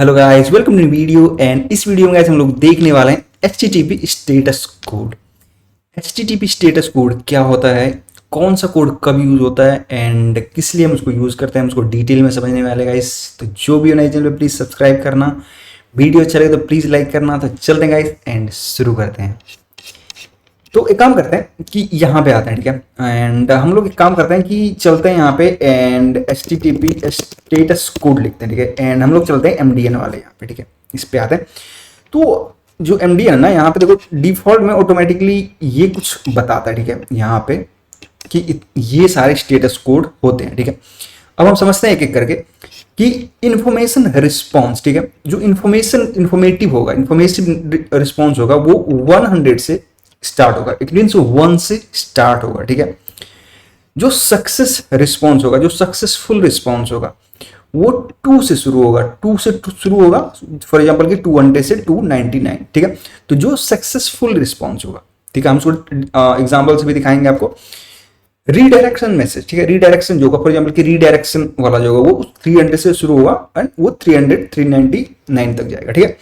Hello guys, welcome to video. And इस video में guys हम लोग देखने वाले हैं HTTP status code. HTTP status code क्या होता है, कौन सा कोड कब यूज होता है एंड किस लिए हम उसको यूज करते हैं, हम उसको डिटेल में समझने वाले गाइस। तो जो भी नए चैनल पे प्लीज सब्सक्राइब करना, वीडियो अच्छा लगे तो प्लीज लाइक करना। तो चलते हैं गाइस एंड शुरू करते हैं। तो एक काम करते हैं कि यहाँ पे आते हैं, ठीक है। एंड हम लोग एक काम करते हैं कि चलते हैं यहाँ पे एंड HTTP स्टेटस कोड लिखते हैं, ठीक है। एंड हम लोग चलते हैं MDN वाले यहाँ पे, ठीक है। इस पे आते हैं। तो जो MDN है ना, यहाँ पे देखो डिफॉल्ट में ऑटोमेटिकली ये कुछ बताता है, ठीक है, यहाँ पे कि ये सारे स्टेटस कोड होते हैं, ठीक है। अब हम समझते हैं एक एक करके कि इंफॉर्मेशन रिस्पॉन्स, ठीक है, जो इंफॉर्मेटिव होगा, इंफॉर्मेशन रिस्पॉन्स होगा वो 100 से स्टार्ट होगा। इट मीन्स 1 से स्टार्ट होगा, ठीक है। जो सक्सेस रिस्पॉन्स होगा, जो सक्सेसफुल रिस्पॉन्स होगा वो 2 से शुरू होगा, 2 से शुरू होगा। फॉर एग्जांपल कि 200 से 299, ठीक है। तो जो सक्सेसफुल रिस्पॉन्स होगा, ठीक है, हम उसको एग्जाम्पल से भी दिखाएंगे आपको। रीडायरेक्शन मैसेज, ठीक है, रीडायरेक्शन जो होगा, फॉर एग्जांपल कि रीडायरेक्शन वाला जो होगा वो 300 से शुरू होगा एंड वो 399 तक जाएगा, ठीक है।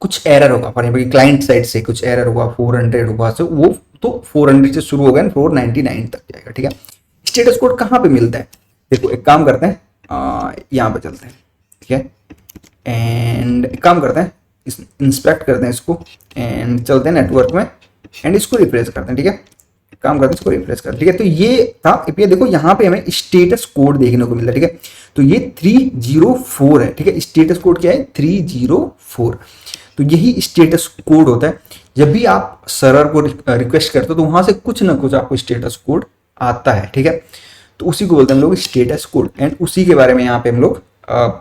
कुछ एरर होगा, फॉर एग्जांपल क्लाइंट साइड से कुछ एरर हुआ, 400 हुआ, तो वो तो 400 से शुरू होगा एंड 499 तक जाएगा, ठीक है। स्टेटस कोड कहाँ पे मिलता है? देखो एक काम करते हैं, यहाँ पे चलते हैं, ठीक है। एंड एक काम करते हैं, इंस्पेक्ट करते हैं इसको एंड चलते हैं नेटवर्क में एंड इसको रिफ्रेश करते हैं, ठीक है। काम करते हैं, इसको रिफ्रेश करते हैं, ठीक है। तो ये था, देखो यहाँ पे हमें स्टेटस कोड देखने को मिलता है, ठीक है। तो ये 304 है, ठीक है। स्टेटस कोड क्या है? 304। तो यही स्टेटस कोड होता है। जब भी आप सर्वर को रिक्वेस्ट करते हो तो वहां से कुछ ना कुछ आपको स्टेटस कोड आता है, ठीक है। तो उसी को बोलते हैं हम लोग स्टेटस कोड। एंड उसी के बारे में यहाँ पे हम लोग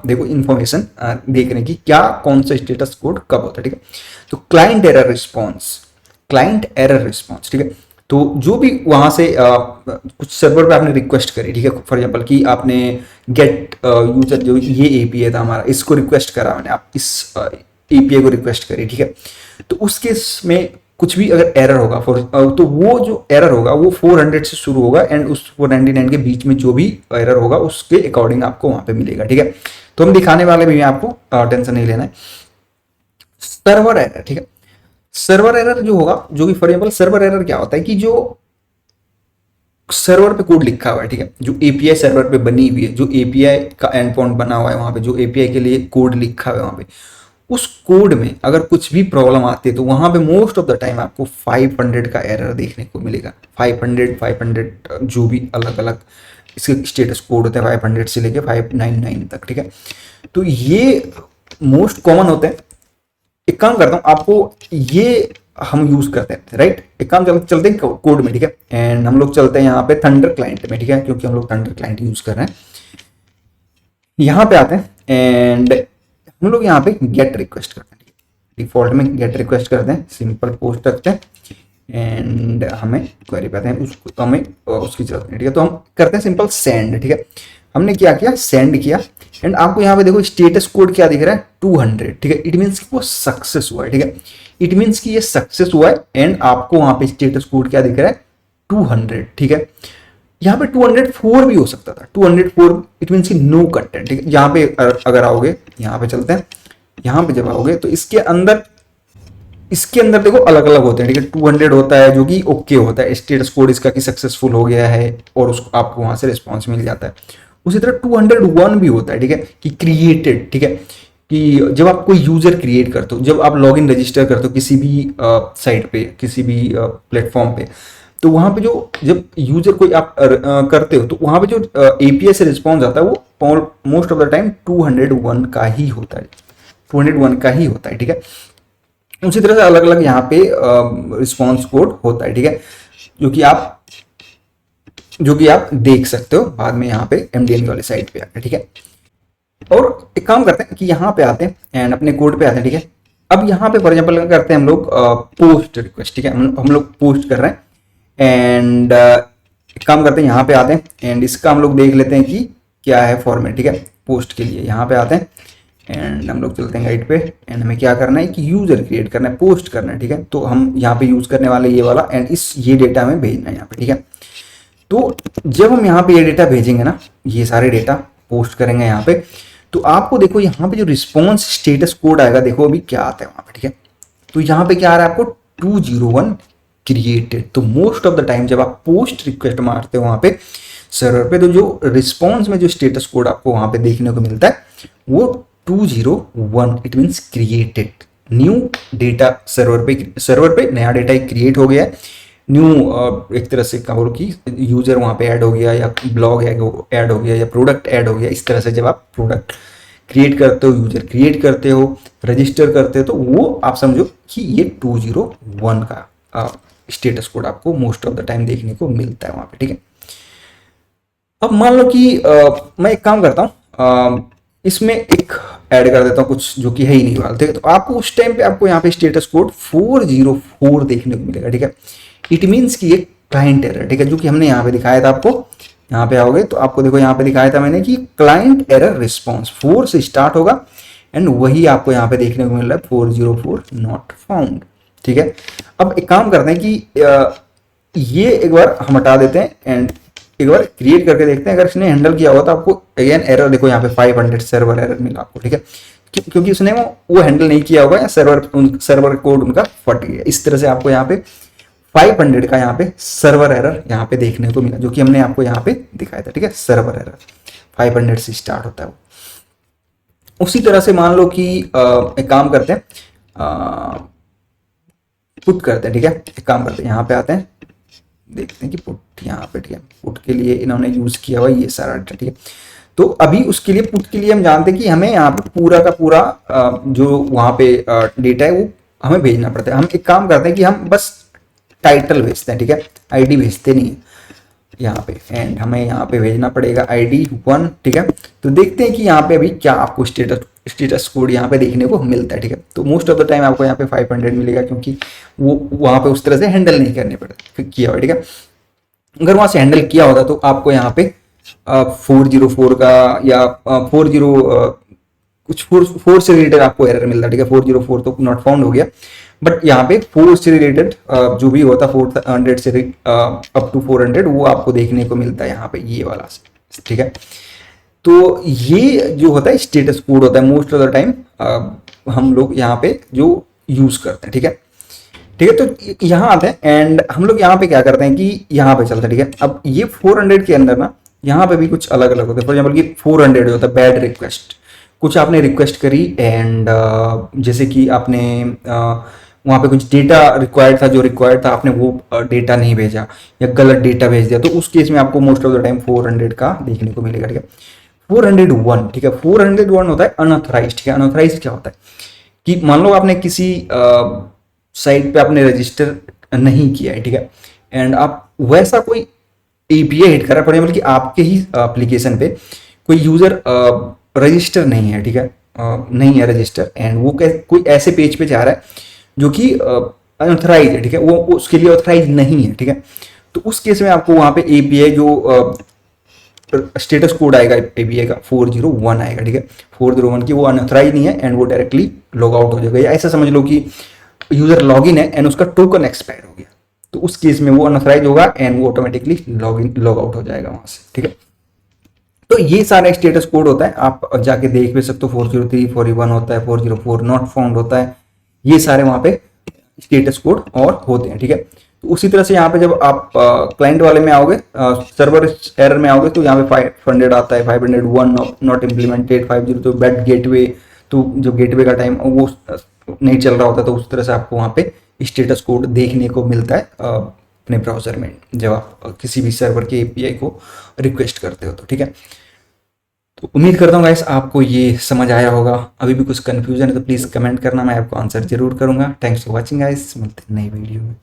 देखो इन्फॉर्मेशन देख रहे हैं कि क्या कौन सा स्टेटस कोड कब होता है, ठीक है। तो क्लाइंट एरर रिस्पॉन्स, ठीक है। तो जो भी वहां से कुछ सर्वर पे आपने रिक्वेस्ट करी, ठीक है, फॉर एग्जांपल कि आपने गेट यूजर जो ये API था हमारा, इसको रिक्वेस्ट करा मैंने, आप इस API को रिक्वेस्ट करी, ठीक है। तो उस केस में कुछ भी अगर एरर होगा तो वो जो एरर होगा वो 400 से शुरू होगा एंड उस 499 के बीच में जो भी एरर होगा उसके अकॉर्डिंग आपको वहां पे मिलेगा, ठीक है। तो हम दिखाने वाले भी आपको टेंशन नहीं लेना है। सर्वर एरर, ठीक है। सर्वर एरर जो होगा, जो कि फॉर एग्जांपल सर्वर एरर क्या होता है कि जो सर्वर पे कोड लिखा हुआ है, ठीक है, जो API सर्वर पे बनी हुई है, जो API का एंड पॉइंट बना हुआ है वहां पे, जो API के लिए कोड लिखा हुआ है वहां पे, उस कोड में अगर कुछ भी प्रॉब्लम आती है तो वहां पे मोस्ट ऑफ द टाइम आपको 500 का एरर देखने को मिलेगा। 500 जो भी अलग अलग इसके स्टेटस कोड होते हैं, 500 से लेके 599 तक, ठीक है। तो ये मोस्ट कॉमन होते हैं। एक काम करता हूं, आपको ये हम यूज करते हैं, राइट। एक काम चलते हैं कोड में, ठीक है। एंड हम लोग चलते हैं यहाँ पे थंडर क्लाइंट में, ठीक है, क्योंकि हम लोग थंडर क्लाइंट यूज कर रहे हैं। यहाँ पे आते हैं एंड हम लोग यहाँ पे गेट रिक्वेस्ट करते हैं, डिफॉल्ट में गेट रिक्वेस्ट करते हैं, सिंपल पोस्ट रखते हैं एंड हमें क्वेरी पाते हैं, उसको तो हमें उसकी जरूरत नहीं, ठीक है। तो हम करते हैं सिंपल सेंड, ठीक है। हमने क्या किया? सेंड किया एंड आपको यहाँ पे देखो स्टेटस कोड क्या दिख रहा है? 200, ठीक है। इट मीन्स कि वो सक्सेस हुआ है, ठीक है। इट मीन्स कि ये सक्सेस हुआ है एंड आपको वहां पे स्टेटस कोड क्या दिख रहा है? 200, ठीक है। यहाँ पे 204 भी हो सकता था, 204 इट मीन्स की नो कंटेंट, ठीक है। यहाँ पे अगर आओगे, यहाँ पे चलते हैं, यहाँ पे जब आओगे तो इसके अंदर देखो अलग अलग होते हैं, ठीक है। 200 होता है जो कि ओके होता है, स्टेटस कोड इसका कि सक्सेसफुल हो गया है और उसको आपको वहां से रिस्पॉन्स मिल जाता है। उसी तरह 201 भी होता है, ठीक है, कि क्रिएटेड, ठीक है, कि जब आप कोई यूजर क्रिएट करते हो, जब आप लॉग इन रजिस्टर करते हो किसी भी साइट पे, किसी भी प्लेटफॉर्म पे, तो वहां पे जो जब यूजर कोई आप करते हो तो वहां पे जो API से रिस्पॉन्स आता है वो मोस्ट ऑफ द टाइम 201 का ही होता है, 201 का ही होता है, ठीक है। उसी तरह से अलग अलग यहाँ पे रिस्पॉन्स कोड होता है, ठीक है, जो कि आप देख सकते हो बाद में यहाँ पे MDN वाली साइट पे आकर, ठीक है। और एक काम करते हैं कि यहाँ पे आते हैं एंड अपने कोड पे आते हैं, ठीक है। अब यहाँ पे फॉर एग्जाम्पल करते हैं हम लोग पोस्ट रिक्वेस्ट, ठीक है, हम लोग पोस्ट कर रहे हैं एंड एक काम करते हैं, यहाँ पे आते हैं एंड इसका हम लोग देख लेते हैं कि क्या है फॉर्मेट, ठीक है, पोस्ट के लिए। यहाँ पे आते हैं एंड हम लोग चलते हैं गाइड पे एंड हमें क्या करना है कि यूजर क्रिएट करना है, पोस्ट करना है, ठीक है। तो हम यहाँ पे यूज करने वाले ये वाला एंड ये डेटा हमें भेजना है यहाँ पे, ठीक है। तो जब हम यहाँ पे ये डेटा भेजेंगे ना, ये सारे डेटा पोस्ट करेंगे यहाँ पे, तो आपको देखो यहाँ पे जो रिस्पॉन्स स्टेटस कोड आएगा, देखो अभी क्या आता है वहां पे, ठीक है। तो यहाँ पे क्या आ रहा है आपको 201 क्रिएटेड। तो मोस्ट ऑफ द टाइम जब आप पोस्ट रिक्वेस्ट मारते हो वहां पे सर्वर पे, तो जो रिस्पॉन्स में जो स्टेटस कोड आपको वहां पे देखने को मिलता है वो 201, it means created. New data server पे नया डेटा क्रिएट हो गया है, न्यू एक तरह से कहो कि यूजर वहां पे ऐड हो गया, या ब्लॉग ऐड हो गया, या प्रोडक्ट ऐड हो गया। इस तरह से जब आप प्रोडक्ट क्रिएट करते हो, यूजर क्रिएट करते हो, रजिस्टर करते हो, तो वो आप समझो कि ये 201 का स्टेटस कोड आपको मोस्ट ऑफ द टाइम देखने को मिलता है वहां पे, ठीक है। अब मान लो कि मैं एक काम करता हूँ, इसमें एक ऐड कर देता हूँ कुछ जो कि है ही नहीं वाला, ठीक है। तो आपको उस टाइम पे आपको यहाँ पे स्टेटस कोड 404 देखने को मिलेगा, ठीक है। इट मीन्स कि ये क्लाइंट एरर, ठीक है, जो कि हमने यहाँ पे दिखाया था आपको। यहाँ पे आओगे तो आपको देखो यहाँ पे दिखाया था मैंने कि क्लाइंट एरर रिस्पॉन्स 4 से स्टार्ट होगा, एंड वही आपको यहाँ पे देखने को मिल रहा है 404 नॉट फाउंड, ठीक है। अब एक काम करते हैं कि ये एक बार हम हटा देते हैं एंड एक बार क्रिएट करके देखते हैं। अगर इसने हैंडल किया हुआ तो आपको अगेन एरर देखो यहाँ पे 500 सर्वर एरर मिला आपको, ठीक है, क्योंकि उसने वो हैंडल नहीं किया होगा, या सर्वर कोड उनका फट गया। इस तरह से आपको यहाँ पे 500 का यहाँ पे सर्वर एरर यहाँ पे देखने को मिला, जो कि हमने आपको यहाँ पे दिखाया था, ठीक है। सर्वर एरर 500 से स्टार्ट होता है वो। उसी तरह से मान लो कि एक काम करते हैं, पुट करते हैं, ठीक है। एक काम करते हैं, यहाँ पे आते हैं, देखते हैं कि पुट यहाँ पे, ठीक है। पुट के लिए इन्होंने यूज किया हुआ ये सारा डेटा, ठीक है। तो अभी उसके लिए पुट के लिए हम जानते हैं कि हमें यहाँ पे पूरा का पूरा जो वहाँ पे डेटा है वो हमें भेजना पड़ता है। हम एक काम करते हैं कि हम बस टाइटल भेजते हैं, ठीक है, आईडी भेजते नहीं है यहाँ पे, एंड हमें यहाँ पे भेजना पड़ेगा ID 1, ठीक है। तो देखते हैं कि यहाँ पे अभी क्या आपको स्टेटस कोड यहाँ पे देखने को मिलता है, ठीक है। तो मोस्ट ऑफ द टाइम आपको यहाँ पे 500 मिलेगा, क्योंकि वो वहाँ पे उस तरह से हैंडल नहीं करने पड़े किया हुआ, ठीक है। अगर वहाँ से हैंडल किया होता तो आपको यहाँ पे 404 का या 40 कुछ 4 से रिलेटेड आपको एरर मिलता है, ठीक है। 404 तो नॉट फाउंड हो गया, बट यहाँ पे 4 से रिलेटेड जो भी होता 400 से अप टू 400 वो आपको देखने को मिलता है यहाँ पे, ये वाला, ठीक है। तो ये जो होता है स्टेटस कोड होता है मोस्ट ऑफ द टाइम हम लोग यहाँ पे जो यूज करते हैं, ठीक है, ठीक है। तो यहाँ आते हैं एंड हम लोग यहाँ पे क्या करते हैं कि यहाँ पे चलते हैं, ठीक है। अब ये 400 के अंदर ना यहाँ पे भी कुछ अलग अलग होता है। फॉर एग्जाम्पल कि 400 जो होता है बैड रिक्वेस्ट, कुछ आपने रिक्वेस्ट करी एंड जैसे कि आपने वहाँ पे कुछ डेटा रिक्वायर्ड था, जो रिक्वायर्ड था आपने वो डेटा नहीं भेजा या गलत डेटा भेज दिया, तो उस केस में आपको मोस्ट ऑफ द टाइम 400 का देखने को मिलेगा, ठीक है। 401, ठीक है, 401 होता है अनऑथराइज्ड, ठीक है। अनऑथराइज्ड क्या होता है कि मान लो आपने किसी साइट पे आपने रजिस्टर नहीं किया है, ठीक है, एंड आप वैसा कोई एपीआई हिट कर रहा है, फॉर एग्जाम्पल कि आपके ही एप्लीकेशन पे कोई यूजर रजिस्टर नहीं है, ठीक है, नहीं है रजिस्टर, एंड वो कोई ऐसे पेज पे जा रहा है जो कि अनऑथराइज है, ठीक है, वो उसके लिए ऑथराइज नहीं है, ठीक है। तो उस केस में आपको वहां पे एपीआई जो स्टेटस कोड आएगा एपीआई का 401 आएगा, ठीक है। 401 की वो अनऑथराइज नहीं है एंड वो डायरेक्टली लॉग आउट हो जाएगा, या ऐसा समझ लो कि यूजर लॉग इन है एंड उसका टोकन एक्सपायर हो गया, तो उस केस में वो अनऑथराइज होगा एंड वो ऑटोमेटिकली लॉग आउट हो जाएगा वहां से, ठीक है। तो ये सारा स्टेटस कोड होता है, आप जाके देख भी सकते हो। 403 401 होता है, 404 नॉट फाउंड होता है, ये सारे वहां पे स्टेटस कोड और होते हैं, ठीक है। तो उसी तरह से यहाँ पे जब आप क्लाइंट वाले में आओगे, सर्वर एरर में आओगे, तो यहाँ पे 500 आता है, 501 नॉट इम्प्लीमेंटेड, 50 तो बैड गेटवे, तो जब गेटवे का टाइम वो नहीं चल रहा होता, तो उस तरह से आपको वहाँ पे स्टेटस कोड देखने को मिलता है अपने ब्राउजर में जब आप किसी भी सर्वर के एपीआई को रिक्वेस्ट करते हो, तो ठीक है। तो उम्मीद करता हूँ गाइस आपको ये समझ आया होगा। अभी भी कुछ कंफ्यूजन है तो प्लीज़ कमेंट करना, मैं आपको आंसर जरूर करूंगा। थैंक्स फॉर वॉचिंग गाइस, मिलते हैं नई वीडियो में।